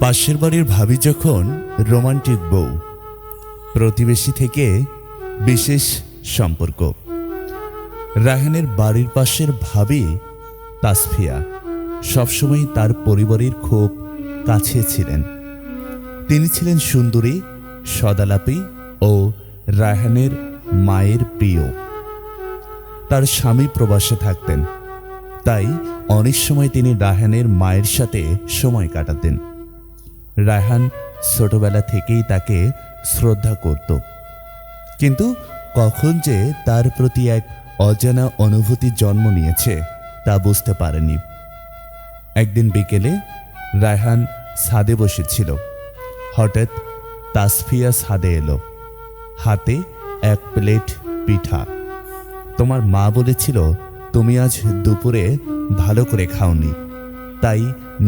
পাশের বাড়ির ভাবি যখন রোমান্টিক বউ, প্রতিবেশী থেকে বিশেষ সম্পর্ক। রায়হানের বাড়ির পাশের ভাবি তাসফিয়া সবসময় তার পরিবারের খুব কাছে ছিলেন। তিনি ছিলেন সুন্দরী, সদালাপী ও রায়হানের মায়ের প্রিয়। তার স্বামী প্রবাসে থাকতেন, তাই অনেক সময় তিনি রায়হানের মায়ের সাথে সময় কাটাতেন। রায়হান ছোটবেলা থেকেই তাকে শ্রদ্ধা করত, কিন্তু কখন যে তার প্রতি এক অজানা অনুভূতি জন্ম নিয়েছে তা বুঝতে পারেনি। একদিন বিকেলে রায়হান ছাদে বসেছিল। হঠাৎ তাসফিয়া ছাদে এলো, হাতে এক প্লেট পিঠা। তোমার মা বলেছিল তুমি আজ দুপুরে ভালো করে খাওনি, তাই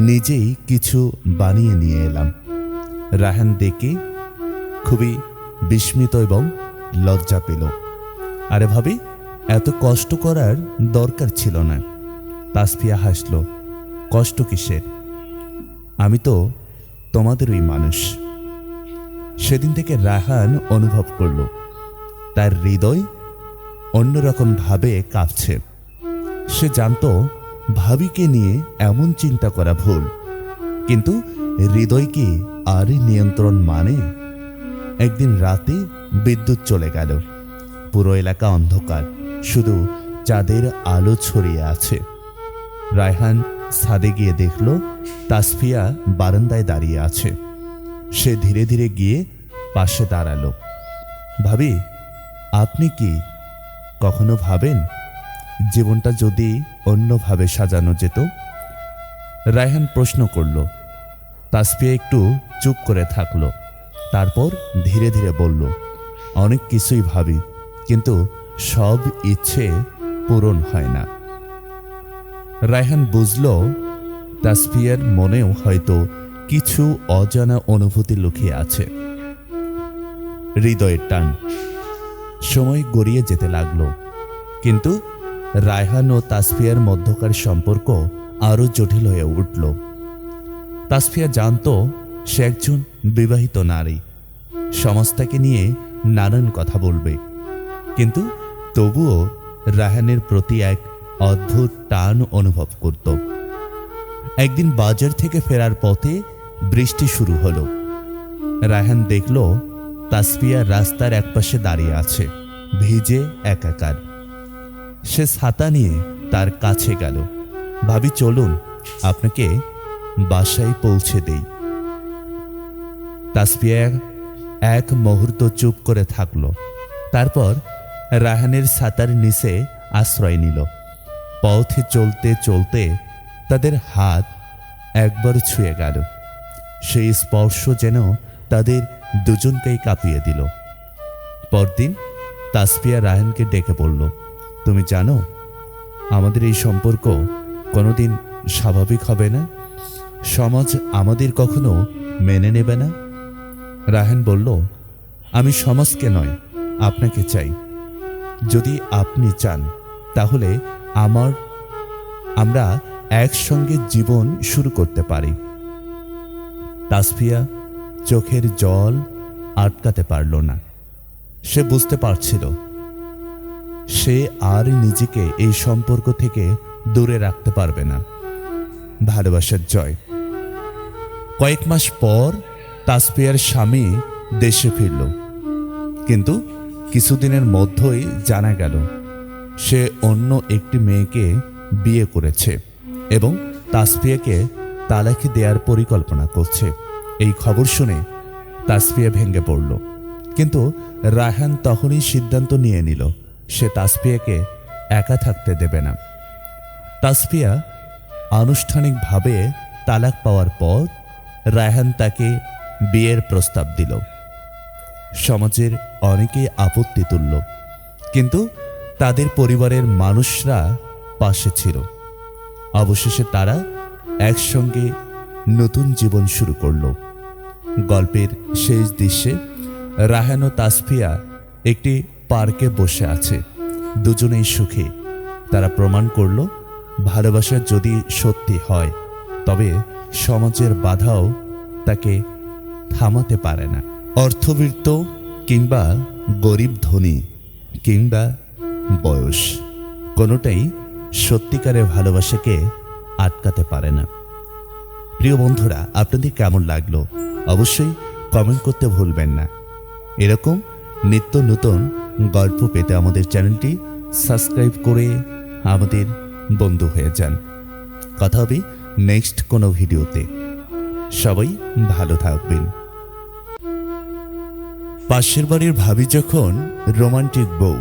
নিজেই কিছু বানিয়ে নিয়ে এলাম। রায়হান দেখে খুবই বিস্মিত এবং লজ্জা পেল। আরে ভাবি, এত কষ্ট করার দরকার ছিল না। তাসফিয়া হাসল। কষ্ট কিসের? আমি তো তোমাদেরই মানুষ। সেদিন থেকে রায়হান অনুভব করল তার হৃদয় অন্যরকম ভাবে কাঁপছে। সে জানত ভাবিকে নিয়ে এমন চিন্তা করা ভুল, কিন্তু হৃদয় কি আর নিয়ন্ত্রণ মানে? একদিন রাতে বিদ্যুৎ চলে গেল। পুরো এলাকা অন্ধকার, শুধু চাঁদের আলো ছড়িয়ে আছে। রায়হান ছাদে গিয়ে দেখল তাসফিয়া বারান্দায় দাঁড়িয়ে আছে। সে ধীরে ধীরে গিয়ে পাশে দাঁড়ালো। ভাবি, আপনি কি কখনো ভাবেন জীবনটা যদি অন্যভাবে সাজানো যেত? রায়হান প্রশ্ন করল। তাসফিয়া একটু চুপ করে থাকলো, তারপর ধীরে ধীরে বলল, অনেক কিছুই ভাবি, কিন্তু সব ইচ্ছে পূরণ হয় না। রায়হান বুঝল তাসফিয়ার মনেও হয়তো কিছু অজানা অনুভূতি লুকিয়ে আছে। হৃদয়ের টান। সময় গড়িয়ে যেতে লাগলো, কিন্তু রায়হান ও তাসফিয়ার মধ্যকার সম্পর্ক আরো জটিল হয়ে উঠল। তাসফিয়া জানত সে একজন বিবাহিত নারী, সমাজ তাকে নিয়ে নানান কথা বলবে, কিন্তু তবুও রায়হানের প্রতি এক অদ্ভুত টান অনুভব করত। একদিন বাজার থেকে ফেরার পথে বৃষ্টি শুরু হলো। রায়হান দেখল তাসফিয়া রাস্তার একপাশে দাঁড়িয়ে আছে, ভিজে একাকার। সে ছাতা নিয়ে তার কাছে গেল। ভাবি, চলুন আপনাকে বাসায় পৌঁছে দেই। তাসফিয়া এক মুহূর্ত চুপ করে থাকলো, তারপর রায়হানের ছাতার নিচে আশ্রয় নিল। পথে চলতে চলতে তাদের হাত একবার ছুঁয়ে গেল। সেই স্পর্শ যেন তাদের দুজনকেই কাঁপিয়ে দিল। পরদিন তাসফিয়া রায়হানকে ডেকে বলল, তুমি জানো আমাদের এই সম্পর্ক কোনোদিন স্বাভাবিক হবে না, সমাজ আমাদের কখনো মেনে নেবে না। রায়হান বলল, আমি সমাজকে নয়, আপনাকে চাই। যদি আপনি চান তাহলে আমরা একসঙ্গে জীবন শুরু করতে পারি। তাসফিয়া চোখের জল আটকাতে পারল না। সে বুঝতে পারছিল সে আর নিজেকে এই সম্পর্ক থেকে দূরে রাখতে পারবে না। ভালোবাসার জয়। কয়েক মাস পর তাসফিয়ার স্বামী দেশে ফিরল, কিন্তু কিছুদিনের মধ্যেই জানা গেল সে অন্য একটি মেয়েকে বিয়ে করেছে এবং তাসফিয়াকে তালাকি দেওয়ার পরিকল্পনা করছে। এই খবর শুনে তাসফিয়া ভেঙে পড়ল, কিন্তু রায়হান তখনই সিদ্ধান্ত নিয়ে নিল সে তাসফিয়াকে একা থাকতে দেবে না। তাসফিয়া আনুষ্ঠানিকভাবে তালাক পাওয়ার পর রায়হান তাকে বিয়ের প্রস্তাব দিল। সমাজের অনেকেই আপত্তি তুলল, কিন্তু তাদের পরিবারের মানুষরা পাশে ছিল। অবশেষে তারা একসঙ্গে নতুন জীবন শুরু করল। গল্পের শেষ দৃশ্যে রায়হান ও তাসফিয়া একটি পার্কে বসে আছে, দুজনেই সুখী। তারা প্রমাণ করল ভালোবাসা যদি সত্যি হয় তবে সমাজের বাধাও তাকে থামাতে পারে না। অর্থবিত্ত কিংবা গরিব ধনী কিংবা বয়স, কোনোটাই সত্যিকারের ভালোবাসাকে আটকাতে পারে না। প্রিয় বন্ধুরা, আপনাদের কেমন লাগলো অবশ্যই কমেন্ট করতে ভুলবেন না। এরকম নিত্য নতুন গল্প পেতে আমাদের চ্যানেলটি সাবস্ক্রাইব করে আমাদের বন্ধু হয়ে যান। কথা হবে নেক্সট কোনো ভিডিওতে। সবাই ভালো থাকবেন। পাশের বাড়ির ভাবি যখন রোমান্টিক বউ,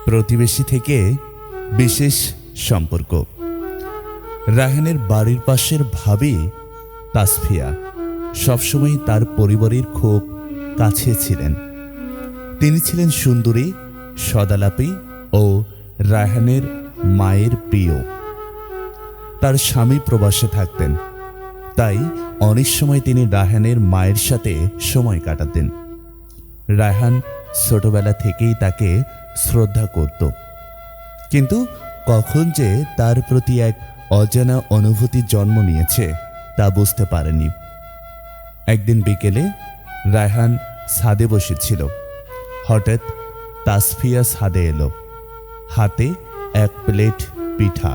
প্রতিবেশী থেকে বিশেষ সম্পর্ক। রায়হানের বাড়ির পাশের ভাবি তাসফিয়া সবসময় তার পরিবারের খুব কাছে ছিলেন। তিনি ছিলেন সুন্দরী, সদালাপী ও রায়হানের মায়ের প্রিয়। তার স্বামী প্রবাসে থাকতেন, তাই অনেক সময় তিনি রায়হানের মায়ের সাথে সময় কাটাতেন। রায়হান ছোটবেলা থেকেই তাকে শ্রদ্ধা করত, কিন্তু কখন যে তার প্রতি এক অজানা অনুভূতি জন্ম নিয়েছে তা বুঝতে পারেনি। একদিন বিকেলে রায়হান ছাদে বসেছিল। হঠাৎ তাসফিয়া ছাদে এলো, হাতে এক প্লেট পিঠা।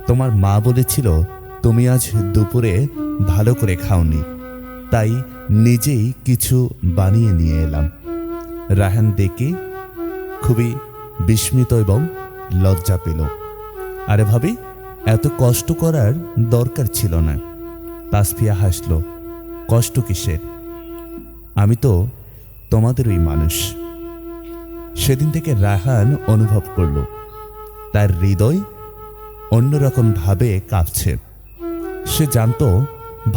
তোমার মা বলেছিল তুমি আজ দুপুরে ভালো করে খাওনি, তাই নিজেই কিছু বানিয়ে নিয়ে এলাম। রায়হান দেখে খুবই বিস্মিত এবং লজ্জা পেল। আরে ভাবি, এত কষ্ট করার দরকার ছিল না। তাসফিয়া হাসল। কষ্ট কিসের? আমি তো তোমাদেরই মানুষ। সেদিন থেকে রায়হান অনুভব করল তার হৃদয় অন্যরকম ভাবে কাঁপছে। সে জানত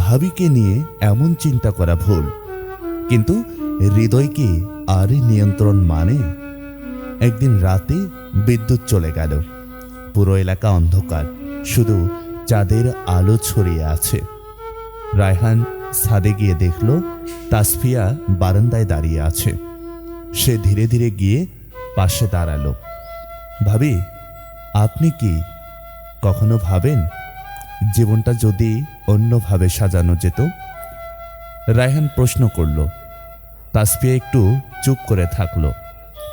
ভাবিকে নিয়ে এমন চিন্তা করা ভুল, কিন্তু হৃদয় কি আর নিয়ন্ত্রণ মানে? একদিন রাতে বিদ্যুৎ চলে গেল। পুরো এলাকা অন্ধকার, শুধু চাঁদের আলো ছড়িয়ে আছে। রায়হান ছাদে গিয়ে দেখল তাসফিয়া বারান্দায় দাঁড়িয়ে আছে। সে ধীরে ধীরে গিয়ে পাশে দাঁড়ালো। ভাবি, আপনি কি কখনো ভাবেন জীবনটা যদি অন্যভাবে সাজানো যেত? রায়হান প্রশ্ন করল। তাসফিয়া একটু চুপ করে থাকলো,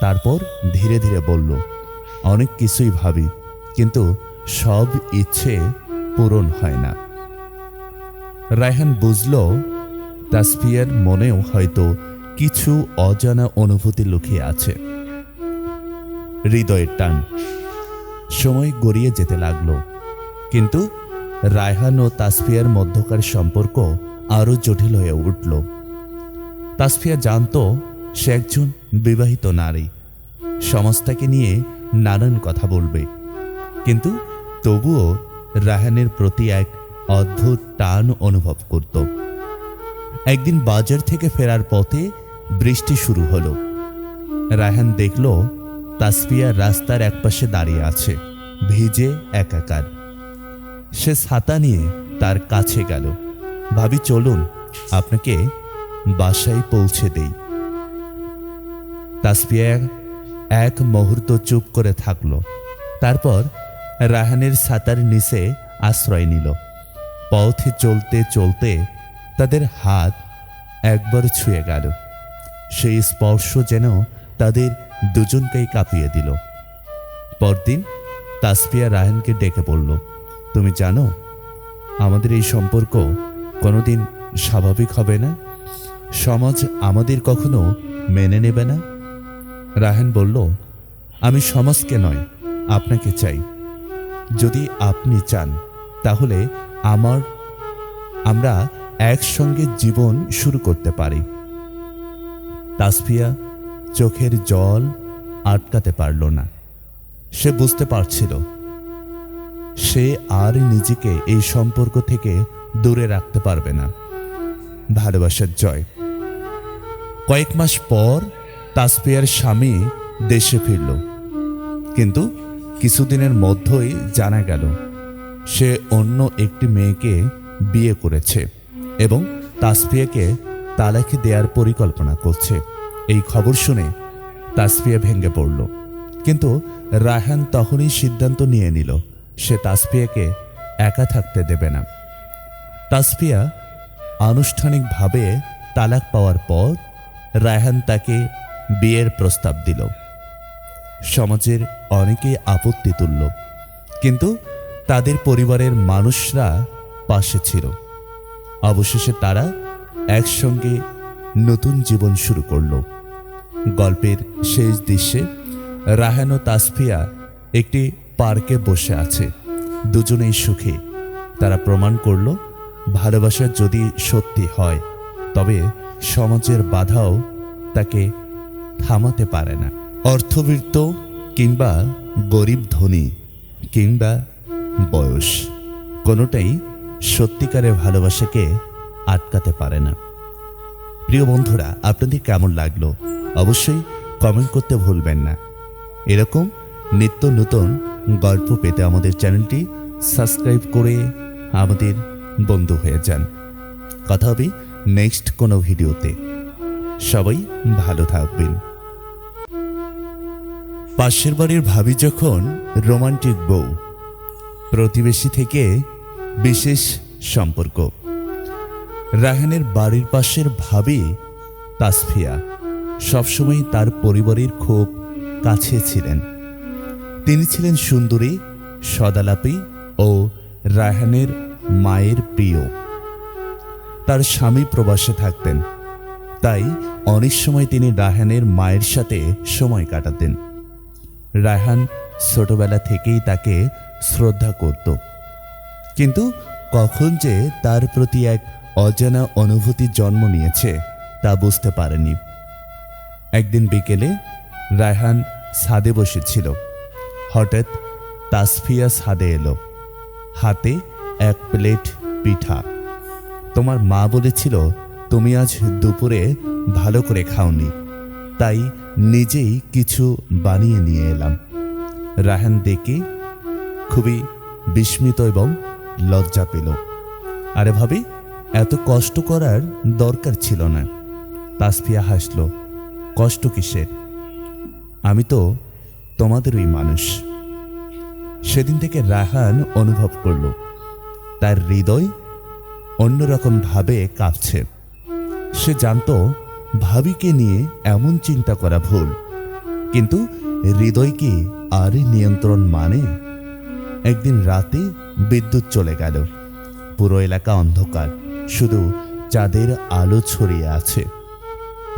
তারপর ধীরে ধীরে বলল, অনেক কিছুই ভাবি, কিন্তু সব ইচ্ছে পূরণ হয় না। রায়হান বুঝল তাসফিয়ার মনেও হয়তো কিছু অজানা অনুভূতি লুকিয়ে আছে। হৃদয়ের টান। সময় গড়িয়ে যেতে লাগলো, কিন্তু রায়হান ও তাসফিয়ার মধ্যকার সম্পর্ক আরো জটিল হয়ে উঠল। তাসফিয়া জানত সে একজন বিবাহিত নারী, সমাজ তাকে নিয়ে নানান কথা বলবে, কিন্তু তবুও রায়হানের প্রতি এক অদ্ভুত টান অনুভব করত। একদিন বাজার থেকে ফেরার পথে বৃষ্টি শুরু হলো। রায়হান দেখল তাসফিয়া রাস্তার একপাশে দাঁড়িয়ে আছে, ভিজে একাকার। সে ছাতা নিয়ে তার কাছে গেল। ভাবি, চলুন আপনাকে বাসায় পৌঁছে দেই। তাসফিয়া এক মুহূর্ত চুপ করে থাকলো, তারপর রায়হানের ছাতার নিচে আশ্রয় নিল। পথে চলতে চলতে তাদের হাত একবার ছুঁয়ে গেল। সেই স্পর্শ যেন তাদের দুজনকেই কাঁপিয়ে দিল। পরদিন তাসফিয়া রায়হানকে ডেকে বলল, তুমি জানো আমাদের এই সম্পর্ক কোনোদিন স্বাভাবিক হবে না, সমাজ আমাদের কখনো মেনে নেবে না। রায়হান বলল, আমি সমাজকে নয়, আপনাকে চাই। যদি আপনি চান তাহলে আমরা একসঙ্গে জীবন শুরু করতে পারি। তাসফিয়া চোখের জল আটকাতে পারল না। সে বুঝতে পারছিল সে আর নিজেকে এই সম্পর্ক থেকে দূরে রাখতে পারবে না। ভালোবাসার জয়। কয়েক মাস পর তাসফিয়ার স্বামী দেশে ফিরল, কিন্তু কিছুদিনের মধ্যেই জানা গেল সে অন্য একটি মেয়েকে বিয়ে করেছে এবং তাসফিয়াকে তালাক দেওয়ার পরিকল্পনা করছে। এই খবর শুনে তাসফিয়া ভেঙে পড়ল, কিন্তু রায়হান তখনই সিদ্ধান্ত নিয়ে নিল সে তাসফিয়াকে একা থাকতে দেবে না। তাসফিয়া আনুষ্ঠানিকভাবে তালাক পাওয়ার পর রায়হান তাকে বিয়ের প্রস্তাব দিল। সমাজের অনেকেই আপত্তি তুলল, কিন্তু তাদের পরিবারের মানুষরা পাশে ছিল। অবশেষে তারা একসঙ্গে নতুন জীবন শুরু করল। গল্পের শেষ দৃশ্যে রায়হান ও তাসফিয়া একটি পার্কে বসে আছে, দুজনেই সুখী। তারা প্রমাণ করল, ভালোবাসা যদি সত্যি হয় তবে সমাজের বাধাও তাকে থামাতে পারে না। অর্থবিত্ত কিংবা গরিব, ধনী কিংবা বয়স, কোনোটাই সত্যিকারের ভালোবাসাকে আটকাতে পারে না। প্রিয় বন্ধুরা, আপনাদের কেমন লাগলো অবশ্যই কমেন্ট করতে ভুলবেন না। এরকম নিত্য নতুন গল্প পেতে আমাদের চ্যানেলটি সাবস্ক্রাইব করে আমাদের বন্ধু হয়ে যান। কথা হবে নেক্সট কোনো ভিডিওতে। সবাই ভালো থাকবেন। পাশের বাড়ির ভাবি যখন রোমান্টিক বউ, প্রতিবেশী থেকে বিশেষ সম্পর্ক। রায়হানের বাড়ির পাশের ভাবি তাসফিয়া সবসময় তার পরিবারের খুব কাছে ছিলেন। তিনি ছিলেন সুন্দরী, সদালাপী ও রায়হানের মায়ের প্রিয়। তার স্বামী প্রবাসে থাকতেন, তাই অনেক সময় তিনি রায়হানের মায়ের সাথে সময় কাটাতেন। রায়হান ছোটবেলা থেকেই তাকে শ্রদ্ধা করত, কিন্তু কখন যে তার প্রতি এক অজানা অনুভূতি জন্ম নিয়েছে তা বুঝতে পারেনি। একদিন বিকেলে রায়হান ছাদে বসেছিল। হঠাৎ তাসফিয়া ছাদে এলো, হাতে এক প্লেট পিঠা। তোমার মা বলেছিল তুমি আজ দুপুরে ভালো করে খাওনি, তাই নিজেই কিছু বানিয়ে নিয়ে এলাম। রায়হান দেখে খুবই বিস্মিত এবং লজ্জা পেল। আরে ভাবি, এত কষ্ট করার দরকার ছিল না। তাসফিয়া হাসল, কষ্ট কিসের? আমি তো তোমাদেরই মানুষ। সেদিন থেকে রায়হান অনুভব করল তার হৃদয় অন্যরকম ভাবে কাঁপছে। সে জানত ভাবিকে নিয়ে এমন চিন্তা করা ভুল, কিন্তু হৃদয় কি আর নিয়ন্ত্রণ মানে? একদিন রাতে বিদ্যুৎ চলে গেল। পুরো এলাকা অন্ধকার, শুধু চাঁদের আলো ছড়িয়ে আছে।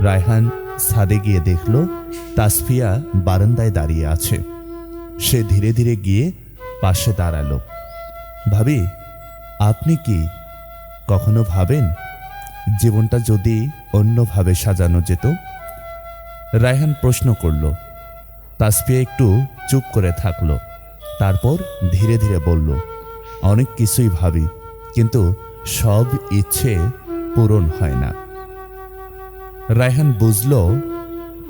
রায়হান ছাদে গিয়ে দেখল তাসফিয়া বারান্দায় দাঁড়িয়ে আছে। সে ধীরে ধীরে গিয়ে পাশে দাঁড়ালো। ভাবি, আপনি কি কখনো ভাবেন জীবনটা যদি অন্যভাবে সাজানো যেত? রায়হান প্রশ্ন করল। তাসফিয়া একটু চুপ করে থাকলো, তারপর ধীরে ধীরে বলল, অনেক কিছুই ভাবি, কিন্তু সব ইচ্ছে পূরণ হয় না। রায়হান বুঝল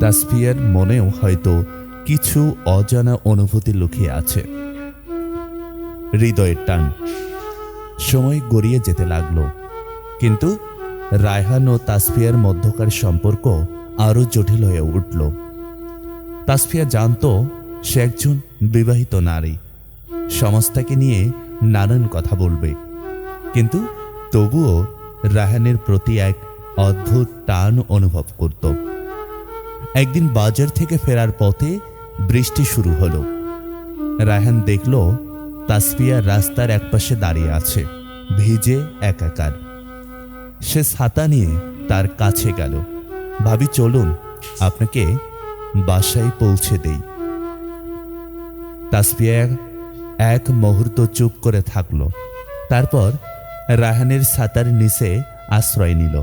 তাসফিয়ার মনেও হয়তো কিছু অজানা অনুভূতি লুকিয়ে আছে। হৃদয়ের টান। সময় গড়িয়ে যেতে লাগলো, কিন্তু রায়হান ও তাসফিয়ার মধ্যকার সম্পর্ক আরো জটিল হয়ে উঠল। তাসফিয়া জানত সে একজন বিবাহিত নারী, সমাজ তাকে নিয়ে নানান কথা বলবে, কিন্তু তবুও রায়হানের প্রতি এক অদ্ভুত টান অনুভব করত। একদিন বাজার থেকে ফেরার পথে বৃষ্টি শুরু হলো। রায়হান দেখল তাসফিয়া রাস্তার একপাশে দাঁড়িয়ে আছে, ভিজে একাকার। সে ছাতা নিয়ে তার কাছে গেল। ভাবি, চলুন আপনাকে বাসায় পৌঁছে দেই। তাসফিয়া এক মুহূর্ত চুপ করে থাকল, তারপর রায়হানের ছাতার নিচে আশ্রয় নিল।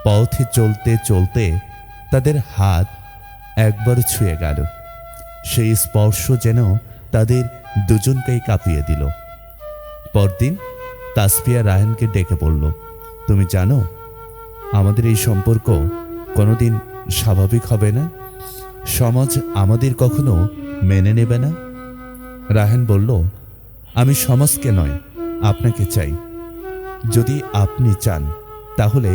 পথে চলতে চলতে তাদের হাত একবার ছুঁয়ে গেল। সেই স্পর্শ যেন তাদের দুজনকেই কাঁপিয়ে দিল। পরদিন তাসফিয়া রায়হানকে ডেকে বলল, তুমি জানো আমাদের এই সম্পর্ক কোনোদিন স্বাভাবিক হবে না, সমাজ আমাদের কখনো মেনে নেবে না। রায়হান বলল, আমি সমাজকে নয়, আপনাকে চাই। যদি আপনি চান তাহলে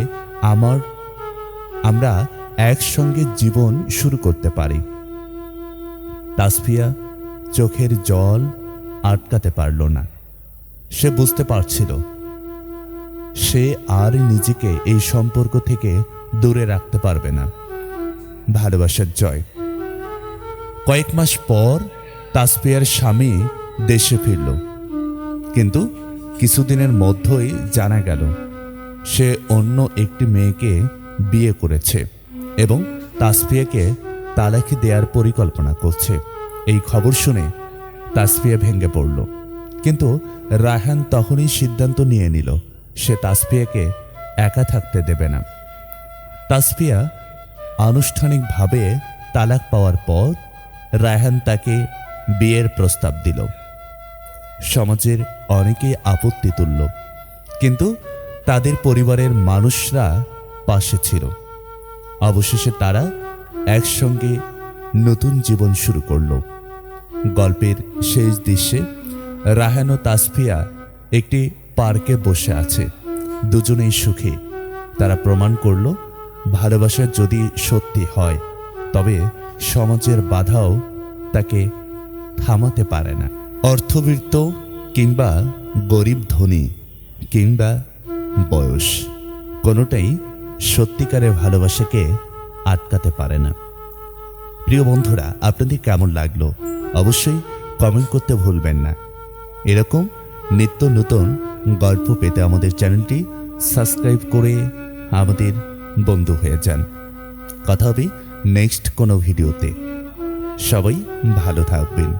আমরা একসঙ্গে জীবন শুরু করতে পারি। তাসফিয়া চোখের জল আটকাতে পারল না। সে বুঝতে পারছিল সে আর নিজেকে এই সম্পর্ক থেকে দূরে রাখতে পারবে না। ভালোবাসার জয়। কয়েক মাস পর তাসফিয়ার স্বামী দেশে ফিরল, কিন্তু কিছুদিনের মধ্যেই জানা গেল সে অন্য একটি মেয়েকে বিয়ে করেছে এবং তাসফিয়াকে তালাকি দেওয়ার পরিকল্পনা করছে। এই খবর শুনে তাসফিয়া ভেঙে পড়ল, কিন্তু রায়হান তখনই সিদ্ধান্ত নিয়ে নিল সে তাসফিয়াকে একা থাকতে দেবে না। তাসফিয়া আনুষ্ঠানিকভাবে তালাক পাওয়ার পর রায়হান তাকে বিয়ের প্রস্তাব দিল। সমাজের অনেকেই আপত্তি তুলল, কিন্তু তাদের পরিবারের মানুষরা পাশে ছিল। অবশেষে তারা একসঙ্গে নতুন জীবন শুরু করল। গল্পের শেষ দৃশ্যে রায়হান ও তাসফিয়া একটি পার্কে বসে আছে, দুজনেই সুখী। তারা প্রমাণ করল ভালোবাসা যদি সত্যি হয় তবে সমাজের বাধাও তাকে থামাতে পারে না। অর্থবিত্ত কিংবা গরিব, ধনী কিংবা বয়স, কোনোটাই সত্যিকারের ভালোবাসাকে আটকাতে পারে না। প্রিয় বন্ধুরা, আপনাদের কেমন লাগলো অবশ্যই কমেন্ট করতে ভুলবেন না। এরকম নিত্য নতুন গল্প পেতে আমাদের চ্যানেলটি সাবস্ক্রাইব করে আমাদের বন্ধু হয়ে যান। কথা হবে নেক্সট কোনো ভিডিওতে। সবাই ভালো থাকবেন।